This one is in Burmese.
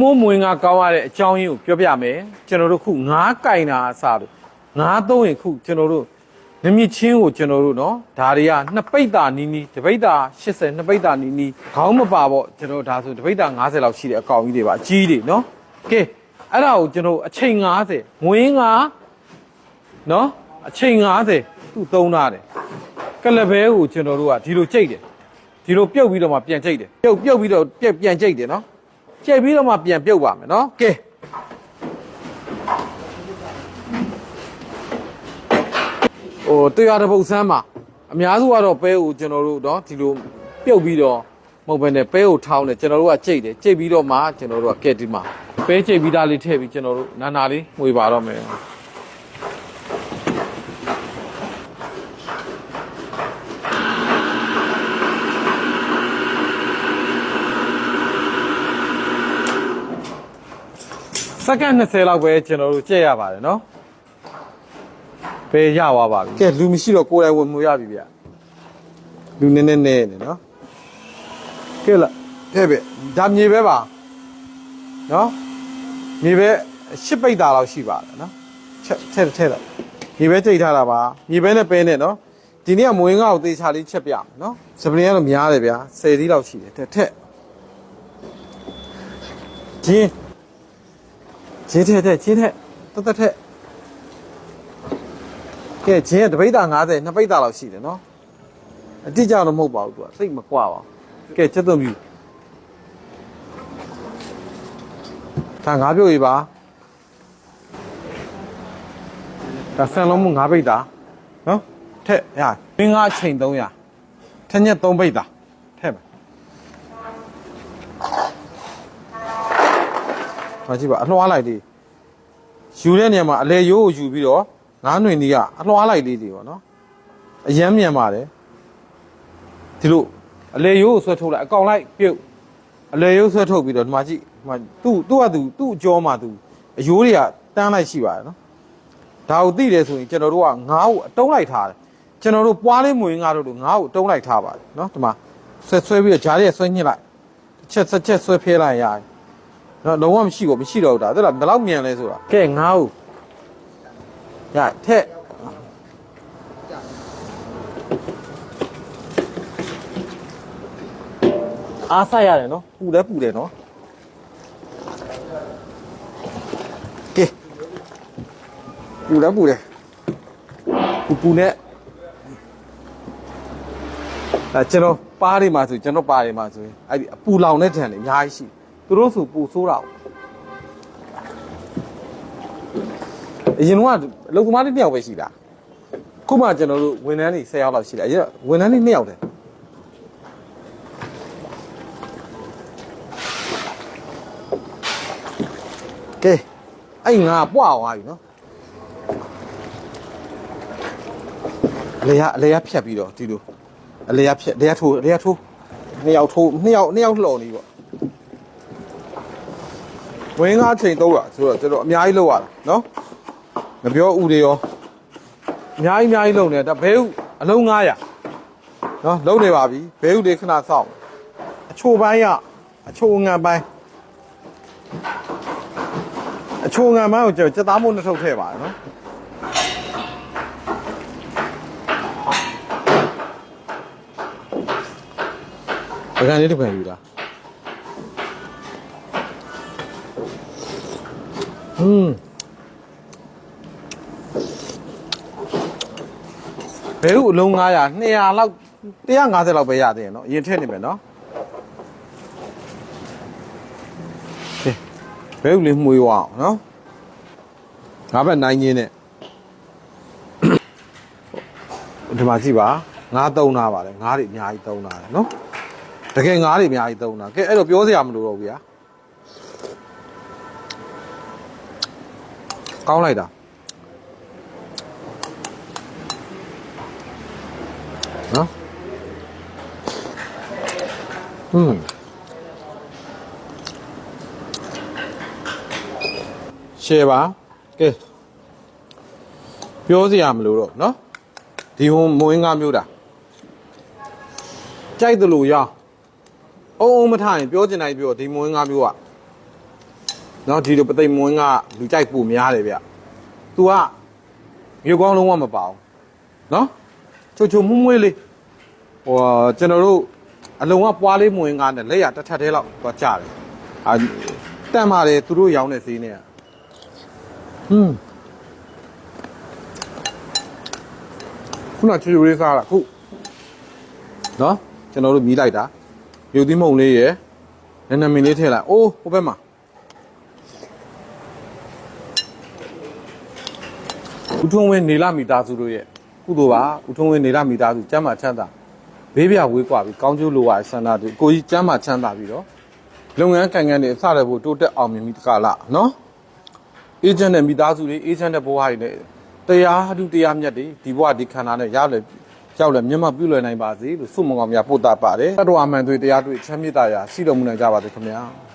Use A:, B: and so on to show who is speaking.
A: မိုးမွေးငါကောင်းရတဲ့အကြောင်းရင်းကိုပြောပြမယ်ကျွန်တော်တို့ခုငါးကင်တာအစားလို့ငါးသုံးရင်ခုကျွန်တော်တို့နမြချင်းကိုကျွန်တော်တို့နော်ဒါတွေကနှစ်ပိတ်တာနီးနီးတစ်ပိတ်တာ80နှစ်ပိတ်တာနီးနီးခေါင်းမပါပေါ့ကျွန်တော်ဒါဆိုတစ်ပိတ်တာ90လောက်ရှိတဲ့အကောင်ကြီးတွေပါအကြီးတွေနော်ကဲအဲ့ဒါကိုကျွန်တော်အချိန်90မွေးငါနော်အချိန်90သူ့သုံးထားတယ်ကလဘဲကိုကျွန်တော်တို့ကဒီလိုကြိတ်တယ်ဒီလိုပြုတ်ပြီးတော့မှပြန်ကြိတ်တယ်ပြုတ်ပြီးတော့ပြန်ကြိတ်တယ်နော်ကြိတ်ပြီးတော့မှပြန်ပြုတ်ပါမယ်နော်ကဲဟိုတရားတစ်ပုတ်ဆန်းမှာအများစုကတော့ပဲကိုကျွန်တော်တို့เนาะဒီလိုပြုတ်ပြီးတော့မဟုတ်ဘဲနဲ့ပဲကိုထောင်းတယ်ကျွန်တော်တို့ကကြိတ်တယ်ကြိတ်ပြီးတော့မှကျွန်တော်တို့ကကဲဒီမှာပဲကြိတ်ပြီးသားလေးထည့်ပြီးကျွန်တော်တို့နာလေးငွေပါတော့မယ်စက္ကန့်20လောက်ပဲကျွန်တော်တို့ကြည့်ရပါတယ်เนาะပဲရသွားပါပြီကဲလူမရှိတော့ကိုယ်တိုင်ဝင်မှုရပြီဗျလူနည်းနေနော်ကဲလာတဲ့ပဲဒါမြေပဲပါနော်မြေပဲ10ပိတ်တာလောက်ရှိပါတယ်နော်ထဲလိုက်မြေပဲကြိတ်ထားတာပါမြေပဲနဲ့ပဲနဲ့နော်ဒီနေ့ကမွေးငါ့ကိုသေချာလေးချက်ပြမယ်နော်စပရင်ကတော့များတယ်ဗျာ10စီးလောက်ရှိတယ်ထက်ချင်းထက်တထက်ကဲချင်းကတပိတ်တာ90နှစ်ပိတ်တာလောက်ရှိတယ်နော်အတိအကျတော့မဟုတ်ပါဘူးသူကစိတ်မကွာပါဘူးကဲချက်သွင်းပြီဒါငါးပြုတ်ရေးပါဒါဆန်လုံးမှု9ပိတ်တာနော်ထက်ရမင်းငါအချိန်300ထက်ညက်3ပိတ်တာထက်ပါမကြည့်ပါအလွှားလိုက်လေးယူတဲ့နေရာမှာအလဲရိုးကိုယူပြီးတော့ငါးຫນွေနီးကအလွှားလိုက်လေးတွေပေါ့နော်အရမ်းမြန်ပါတယ်ဒီလိုအလေရိုးကိုဆွဲထုတ်လိုက်အကောင်လိုက်ပြုတ်အလေရိုးဆွဲထုတ်ပြီးတော့ဒီမှာကြည့်ဒီမှာသူ့အကြောမှာသူအယိုးတွေကတန်းလိုက်ရှိပါတယ်နော်ဒါကိုသိတယ်ဆိုရင်ကျွန်တော်တို့ကငါးကိုအတုံးလိုက်ထားတယ်ကျွန်တော်တို့ပွားလေးမွေငါးတို့ငါးကိုအတုံးလိုက်ထားပါတယ်နော်ဒီမှာဆွဲပြီးတော့ဂျားလေးဆွဲညှစ်လိုက်တစ်ချက်ဆွဲဖဲလိုက်ရတယ်နော်လုံးဝမရှိတော့ဘူးဒါဘယ်လောက်မြန်လဲဆိုတာကဲငါးကိုရထက်အားဆက်ရတယ်နော်ပူတယ်နော်ကဲပူနဲ့ဒါကျွန်တော်ပါးတွေမှာဆိုအဲ့ဒီအပူလောင်တဲ့ထန်တွေအများကြီးရှိသူတို့ဆိုပူဆိုးတာအရင်ကအလုပ်သမားတွေ2ယောက်ပဲရှိတာခုမှကျွန်တော်တို့ဝန်ထမ်းတွေ10ယောက်လောက်ရှိတယ်အရင်ဝန်ထမ်းတွေ2ယောက်တယ်ကဲအဲ့ငါပွားသွားပြီနော်အလေရဖြတ်ပြီးတော့ဒီလိုအလေရဖြတ်လေရထိုး2ယောက်လှော်နေပေါ့ဝင်းကားချိန်3တာဆိုတော့ကျွန်တော်အများကြီးလောက်ရတာနော်ငပြောဥတွေရောအများကြီးလုံနေဒါဘဲဥအလုံး900နော်လုံနေပါပြီဘဲဥလေးခဏစောင့်အချိုပိုင်းကအချိုငံပိုင်းကိုကျွန်တော်စက်သားမို့နှစ်ထုပ်ထည့်ပါတယ်နော်ပကံလေးတစ်ခွက်ယူတာဘဲဥအလုံး900 200လောက်150လောက်ပဲရသေးတယ်နော်အရင်ထည့်နေမယ်နော်ဘဲဥလေးမှုရွာအောင်နော်ငါဘက်နိုင်ရင်းနဲ့ဒီမှာကြည့်ပါငါးသုံးထားပါတယ်ငါးတွေအများကြီးသုံးထားတယ်နော်တကယ်ငါးတွေအများကြီးသုံးတာကဲအဲ့တော့ပြောစရာမလိုတော့ဘူးဗျာကောင်းလိုက်တာနော်ရှယ်ပါကဲပြောစရာမလိုတော့နော်ဒီမွေးငါမျိုးတာကြိုက်တယ်လို့ရအောင်အုံမထားရင်ပြောချင်တိုင်းပြောဒီမွေးငါမျိုးက နော်ဒီလိုပသိမ်မွန်းကလူကြိုက်ပူများတယ်ဗျ။ तू ကမြို့ကောင်းလုံးဝမပါဘူးနော်ချိုမွမွေးလေးဟိုကျွန်တော်တို့အလုံးကပွားလေးမွင်ကားနဲ့လက်ရတစ်ထပ်သေးလောက်သွားကြတယ်အာတက်มาတယ်သူတို့ရောင်းတဲ့ဈေးနဲ့ခုနချိုလေးစားတာခုနော်ကျွန်တော်တို့မြည်လိုက်တာမြုပ်သီးမုံလေးရယ်နည်းမင်းလေးထည့်လိုက်အိုးဟိုဘက်မှာဦးထုံးဝင်းနေလာမိသားစုတို့ရဲ့ကုသိုလ်ပါဦးထုံးဝင်းနေလာမိသားစုကျမ်းမာချမ်းသာဘေးပြဝေးกว่าပြီးကောင်းကျိုးလိုပါဆန္ဒတူကိုကြီးကျမ်းမာချမ်းသာပြီးတော့လုပ်ငန်းကိုင်ငန်းတွေအစရဖို့တိုးတက်အောင်မြင်ပြီးတကလားနော်အေဂျင့်နဲ့မိသားစုတွေအေဂျင့်တဲ့ဘဝတွေနဲ့တရားတူတရားမြတ်တွေဒီဘဝဒီခန္ဓာနဲ့ရောက်လဲမျက်မှောက်ပြုလွယ်နိုင်ပါစေလို့ဆုမွန်ကောင်းများပို့တာပါတယ်တတ္တဝါမှန်တွေတရားတွေချမ်းမြေ့တာရာရှိတော်မူနိုင်ကြပါစေခင်ဗျာ